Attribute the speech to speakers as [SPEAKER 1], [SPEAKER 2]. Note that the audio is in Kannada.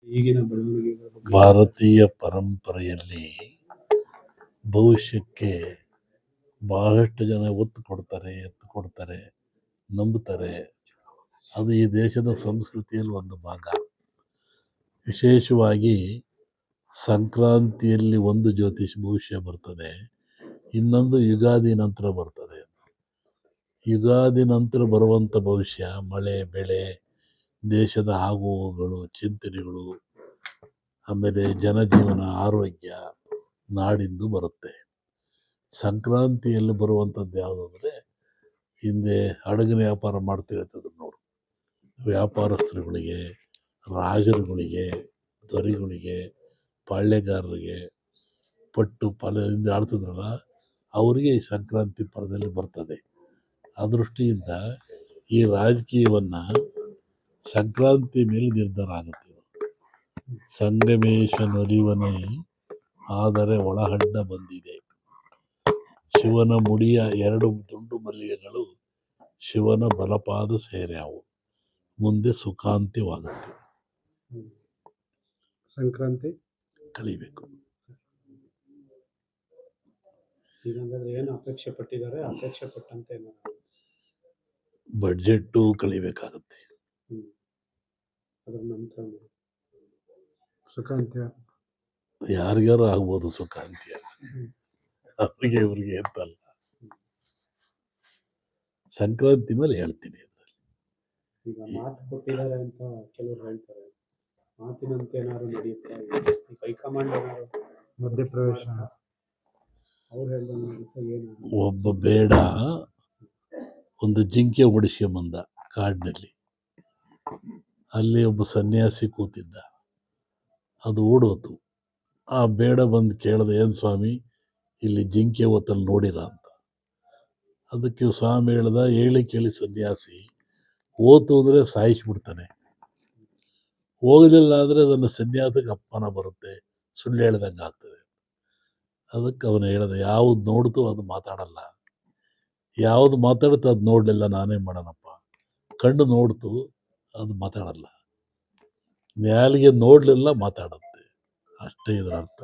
[SPEAKER 1] ಈಗಿನ ಬೆಳವಣಿಗೆಗಳ ಬಗ್ಗೆ
[SPEAKER 2] ಭಾರತೀಯ ಪರಂಪರೆಯಲ್ಲಿ ಭವಿಷ್ಯಕ್ಕೆ ಬಹಳಷ್ಟು ಜನ ಒತ್ತು ಕೊಡ್ತಾರೆ, ನಂಬುತ್ತಾರೆ. ಅದು ಈ ದೇಶದ ಸಂಸ್ಕೃತಿಯಲ್ಲಿ ಒಂದು ಭಾಗ. ವಿಶೇಷವಾಗಿ ಸಂಕ್ರಾಂತಿಯಲ್ಲಿ ಒಂದು ಜ್ಯೋತಿಷ್ ಭವಿಷ್ಯ ಬರ್ತದೆ, ಇನ್ನೊಂದು ಯುಗಾದಿ ನಂತರ ಬರ್ತದೆ. ಯುಗಾದಿ ನಂತರ ಬರುವಂಥ ಭವಿಷ್ಯ ಮಳೆ, ಬೆಳೆ, ದೇಶದ ಆಗುಹೋಗುಗಳು, ಚಿಂತನೆಗಳು, ಆಮೇಲೆ ಜನಜೀವನ, ಆರೋಗ್ಯ, ನಾಡಿಂದು ಬರುತ್ತೆ. ಸಂಕ್ರಾಂತಿಯಲ್ಲಿ ಬರುವಂಥದ್ದು ಯಾವುದು ಅಂದರೆ, ಹಿಂದೆ ಹಡಗಿನ ವ್ಯಾಪಾರ ಮಾಡ್ತಿರ್ತದೆ ನೋಡು, ವ್ಯಾಪಾರಸ್ಥರುಗಳಿಗೆ, ರಾಜರುಗಳಿಗೆ, ದೊರೆಗಳಿಗೆ, ಪಾಳ್ಯಗಾರರಿಗೆ, ಪಟ್ಟು ಫಲದಿಂದ ಆಡ್ತಿದ್ರಲ್ಲ, ಅವರಿಗೆ ಈ ಸಂಕ್ರಾಂತಿ ಪರದಲ್ಲಿ ಬರ್ತದೆ. ಆ ದೃಷ್ಟಿಯಿಂದ ಈ ರಾಜಕೀಯವನ್ನು ಸಂಕ್ರಾಂತಿ ಮೇಲೆ ನಿರ್ಧಾರ ಆಗುತ್ತೆ. ಸಂಗಮೇಶನೊಲಿವನೇ ಆದರೆ ಒಳಹಡ್ಡ ಬಂದಿದೆ. ಶಿವನ ಮುಡಿಯ 2 ತುಂಡು ಮಲ್ಲಿಗೆಗಳು ಶಿವನ ಬಲಪಾದ ಸೇರ್ಯಾವು, ಮುಂದೆ ಸುಖಾಂತ್ಯವಾಗುತ್ತೆ.
[SPEAKER 1] ಸಂಕ್ರಾಂತಿ
[SPEAKER 2] ಕಲಿಬೇಕು.
[SPEAKER 1] ಈಗಂದ್ರೆ ಏನು ಅಪೇಕ್ಷೆ ಪಟ್ಟಿದ್ದಾರೆ, ಅಪೇಕ್ಷೆ ಪಟ್ಟಂತೆ
[SPEAKER 2] ಬಡ್ಜೆಟ್ಟು ಕಲಿಬೇಕಾಗುತ್ತೆ.
[SPEAKER 1] ಅದರ ನಂತರ ಸುಖಾಂತ್ಯ
[SPEAKER 2] ಯಾರಿಗಾರು ಆಗ್ಬೋದು ಸುಖಾಂತ್ಯ, ಅವ್ರಿಗೆ ಇವ್ರಿಗೆ ಅಂತಲ್ಲ. ಸಂಕ್ರಾಂತಿ ಮೇಲೆ ಹೇಳ್ತೀನಿ.
[SPEAKER 1] ಈಗ ಮಾತು ಕೊಟ್ಟಿದ್ದಾರೆ ಅಂತ ಕೆಲವರು ಹೇಳ್ತಾರೆ, ಮಾತಿನಂತೆ ಏನಾದ್ರು ನಡೆಯುತ್ತಾ? ಹೈಕಮಾಂಡ್ ಏನಾದ್ರು ಮಧ್ಯಪ್ರವೇಶ ಅವ್ರು ಹೇಳ್ದಂಗೆ ಏನು?
[SPEAKER 2] ಒಬ್ಬ ಬೇಡ ಒಂದು ಜಿಂಕೆ ಓಡಿಸ್ಕೊಂಬಂದ ಕಾಡಿನಲ್ಲಿ. ಅಲ್ಲಿ ಒಬ್ಬ ಸನ್ಯಾಸಿ ಕೂತಿದ್ದ, ಅದು ಓಡೋತು. ಆ ಬೇಡ ಬಂದು ಕೇಳ್ದೆ, ಏನು ಸ್ವಾಮಿ ಇಲ್ಲಿ ಜಿಂಕೆ ಹೊತ್ತಲ್ಲಿ ನೋಡಿರ ಅಂತ. ಅದಕ್ಕೆ ಸ್ವಾಮಿ ಹೇಳ್ದ, ಹೇಳಿ ಕೇಳಿ ಸನ್ಯಾಸಿ, ಓತು ಅಂದರೆ ಸಾಯಿಸ್ಬಿಡ್ತಾನೆ, ಹೋಗಲಿಲ್ಲ ಅಂದರೆ ಅದನ್ನು ಸನ್ಯಾಸಕ್ಕೆ ಅಪಮಾನ ಬರುತ್ತೆ, ಸುಳ್ಳು ಹೇಳ್ದಂಗೆ ಆಗ್ತದೆ. ಅದಕ್ಕೆ ಅವನು ಹೇಳ್ದೆ, ಯಾವುದು ನೋಡ್ತು ಅದು ಮಾತಾಡಲ್ಲ, ಯಾವುದು ಮಾತಾಡುತ್ತೆ ಅದು ನೋಡಲಿಲ್ಲ ನಾನೇ ಮಾಡೋಣಪ್ಪ. ಕಣ್ಣು ನೋಡ್ತು ಅದು ಮಾತಾಡಲ್ಲ, ನಾಲಿಗೆ ನೋಡಲಿಲ್ಲ ಮಾತಾಡುತ್ತೆ, ಅಷ್ಟೇ ಇದರ ಅರ್ಥ.